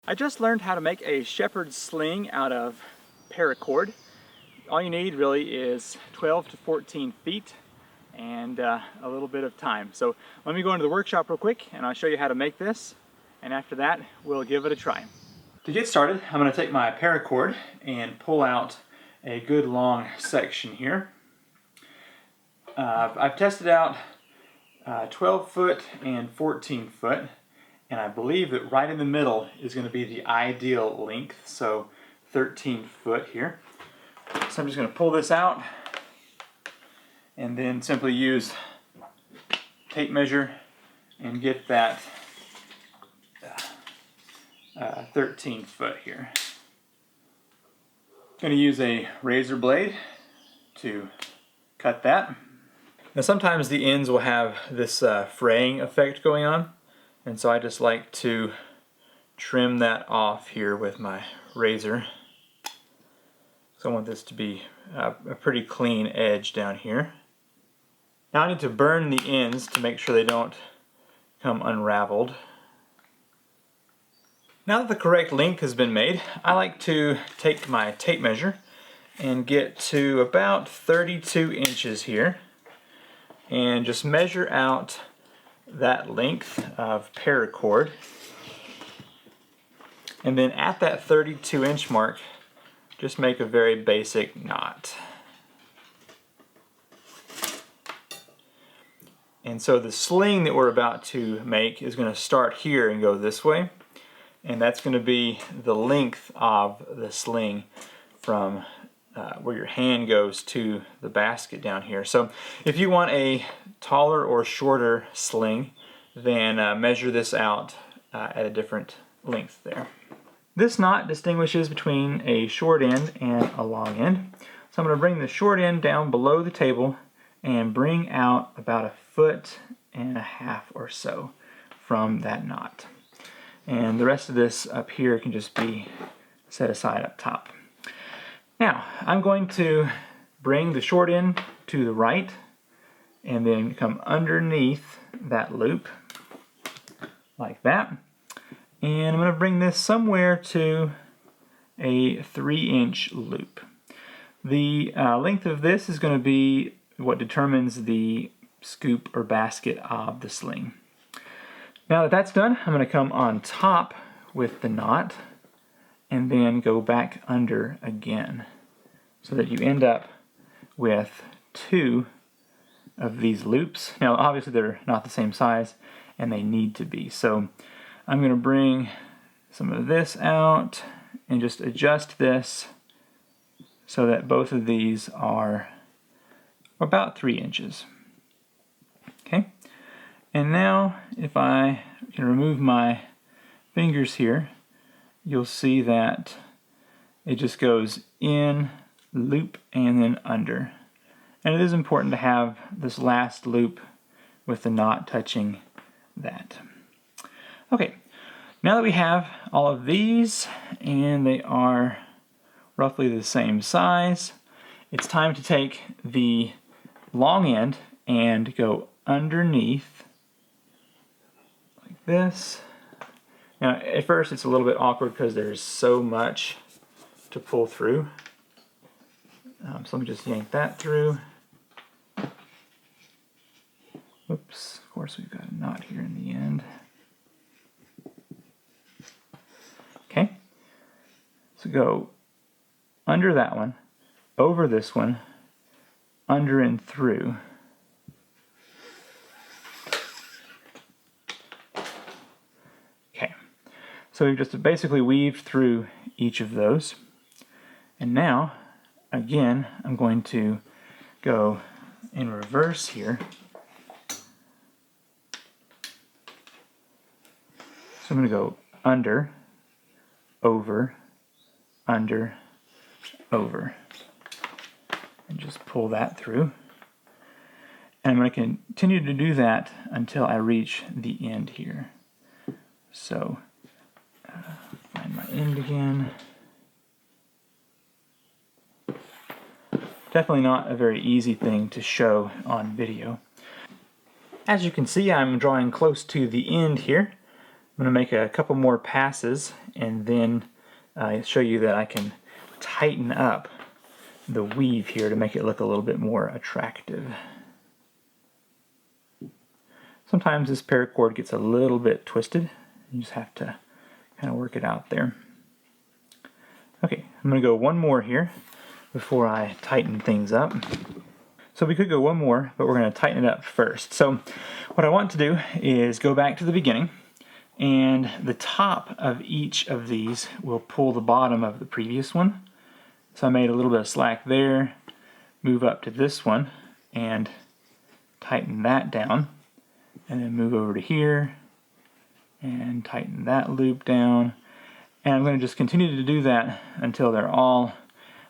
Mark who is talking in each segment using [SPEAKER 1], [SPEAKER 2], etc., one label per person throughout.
[SPEAKER 1] I just learned how to make a shepherd's sling out of paracord. All you need really is 12 to 14 feet and a little bit of time. So let me go into the workshop real quick and I'll show you how to make this, and after that we'll give it a try. To get started, I'm going to take my paracord and pull out a good long section here. I've tested out 12 foot and 14 foot, and I believe that right in the middle is going to be the ideal length, so 13 foot here. So I'm just going to pull this out and then simply use tape measure and get that 13 foot here. I'm going to use a razor blade to cut that. Now sometimes the ends will have this fraying effect going on, and so I just like to trim that off here with my razor. So I want this to be a pretty clean edge down here. Now I need to burn the ends to make sure they don't come unraveled. Now that the correct length has been made, I like to take my tape measure and get to about 32 inches here and just measure out that length of paracord. And then at that 32 inch mark, just make a very basic knot. And so the sling that we're about to make is going to start here and go this way. And that's going to be the length of the sling from where your hand goes to the basket down here. So if you want a taller or shorter sling, then measure this out at a different length there. This knot distinguishes between a short end and a long end. So I'm going to bring the short end down below the table and bring out about 1.5 feet or so from that knot. And the rest of this up here can just be set aside up top. Now, I'm going to bring the short end to the right and then come underneath that loop like that. And I'm going to bring this somewhere to a 3-inch loop. The length of this is going to be what determines the scoop or basket of the sling. Now that that's done, I'm going to come on top with the knot and then go back under again so that you end up with 2 of these loops. Now obviously they're not the same size and they need to be. So I'm going to bring some of this out and just adjust this so that both of these are about 3 inches. Okay. And now if I can remove my fingers here, you'll see that it just goes in, loop, and then under. And it is important to have this last loop with the knot touching that. Okay, now that we have all of these and they are roughly the same size, it's time to take the long end and go underneath like this. Now at first it's a little bit awkward because there's so much to pull through. So let me just yank that through. Oops, of course we've got a knot here in the end. Okay, so go under that one, over this one, under and through. Okay, so we've just basically weaved through each of those. And now, again, I'm going to go in reverse here. So I'm going to go under, over, under, over, and just pull that through. And I'm going to continue to do that until I reach the end here. So, find my end again. Definitely not a very easy thing to show on video. As you can see, I'm drawing close to the end here. going to make a couple more passes and then show you that I can tighten up the weave here to make it look a little bit more attractive. Sometimes this paracord gets a little bit twisted. You just have to kind of work it out there. Okay, I'm going to go one more here before I tighten things up. So we could go one more, but we're going to tighten it up first. So what I want to do is go back to the beginning, and the top of each of these will pull the bottom of the previous one. So I made a little bit of slack there, move up to this one, and tighten that down, and then move over to here, and tighten that loop down. And I'm going to just continue to do that until they're all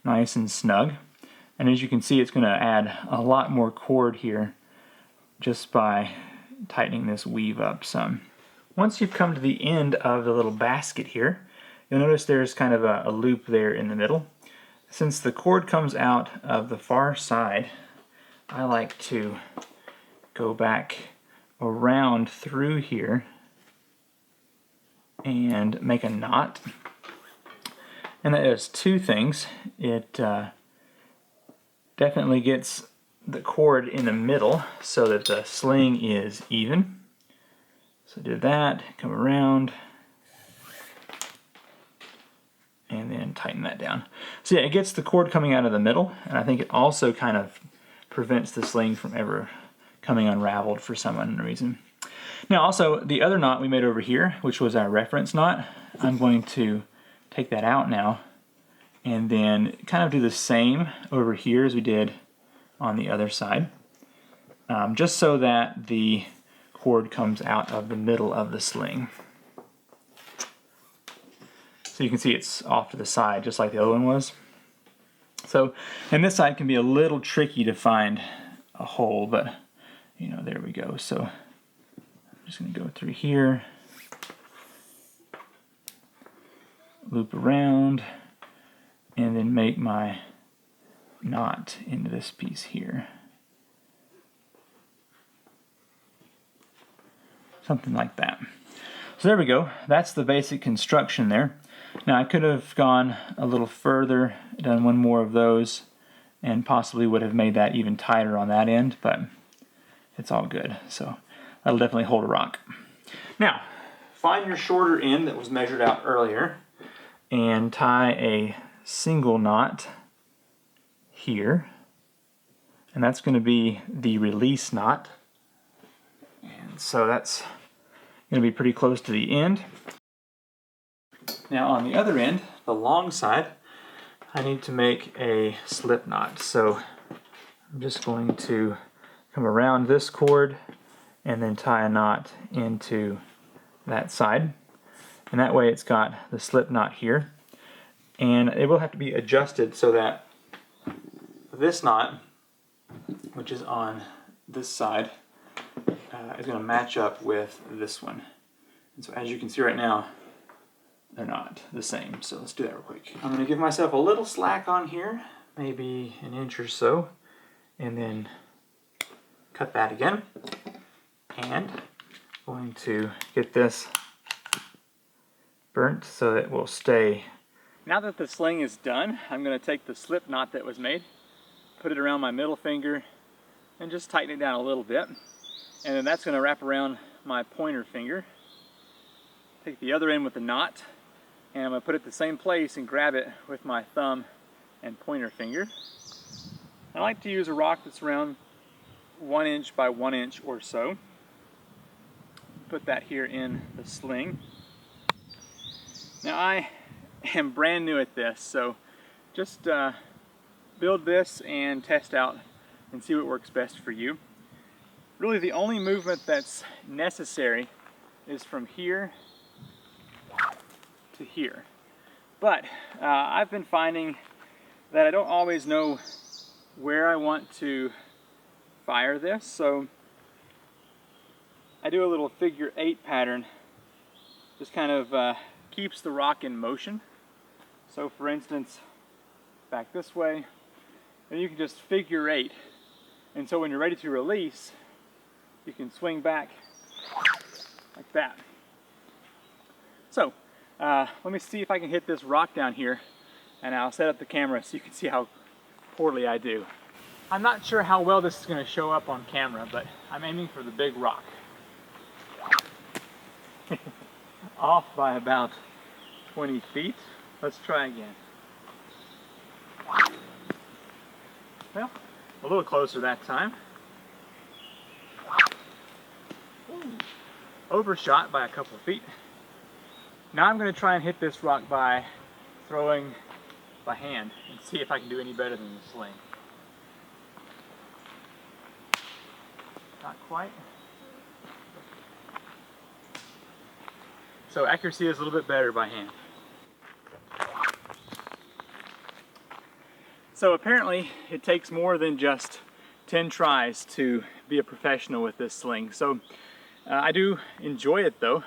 [SPEAKER 1] nice and snug. And as you can see, it's going to add a lot more cord here just by tightening this weave up some. Once you've come to the end of the little basket here, you'll notice there's kind of a loop there in the middle. Since the cord comes out of the far side, I like to go back around through here and make a knot. And that does two things. It definitely gets the cord in the middle so that the sling is even. So do that, come around, and then tighten that down. So yeah, it gets the cord coming out of the middle, and I think it also kind of prevents the sling from ever coming unraveled for some unknown reason. Now also, the other knot we made over here, which was our reference knot, I'm going to take that out now and then kind of do the same over here as we did on the other side, just so that the cord comes out of the middle of the sling. So you can see it's off to the side, just like the other one was. So, and this side can be a little tricky to find a hole, but you know, there we go. So I'm just going to go through here, loop around, and then make my knot into this piece here. Something like that. So there we go. That's the basic construction there. Now I could have gone a little further, done one more of those, and possibly would have made that even tighter on that end, but it's all good. So that'll definitely hold a rock. Now, find your shorter end that was measured out earlier and tie a single knot here. And that's going to be the release knot. And so that's going to be pretty close to the end. Now on the other end, the long side, I need to make a slip knot. So I'm just going to come around this cord and then tie a knot into that side. And that way it's got the slip knot here. And it will have to be adjusted so that this knot, which is on this side, is going to match up with this one. And so as you can see right now, they're not the same. So let's do that real quick. I'm going to give myself a little slack on here, maybe an inch or so, and then cut that again. And I'm going to get this burnt so that it will stay. Now that the sling is done, I'm going to take the slip knot that was made, put it around my middle finger, and just tighten it down a little bit. And then that's going to wrap around my pointer finger. Take the other end with the knot, and I'm going to put it the same place and grab it with my thumb and pointer finger. I like to use a rock that's around 1 inch by 1 inch or so. Put that here in the sling. Now I am brand new at this, so just build this and test out and see what works best for you. Really the only movement that's necessary is from here to here. But I've been finding that I don't always know where I want to fire this, so I do a little figure 8 pattern. Just kind of keeps the rock in motion. So for instance, back this way, and you can just figure 8. And so when you're ready to release, you can swing back like that. Let me see if I can hit this rock down here, and I'll set up the camera so you can see how poorly I do. I'm not sure how well this is going to show up on camera, but I'm aiming for the big rock. Off by about 20 feet. Let's try again. Well, a little closer that time. Ooh. Overshot by a couple of feet. Now I'm going to try and hit this rock by throwing by hand and see if I can do any better than the sling. Not quite. So accuracy is a little bit better by hand. So apparently it takes more than just 10 tries to be a professional with this sling. So I do enjoy it though.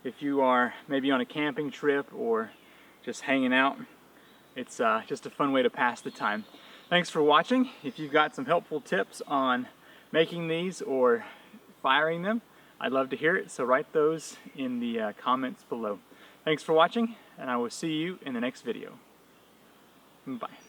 [SPEAKER 1] If you are maybe on a camping trip or just hanging out, it's just a fun way to pass the time. Thanks for watching. If you've got some helpful tips on making these or firing them, I'd love to hear it, so write those in the comments below. Thanks for watching, and I will see you in the next video. Bye.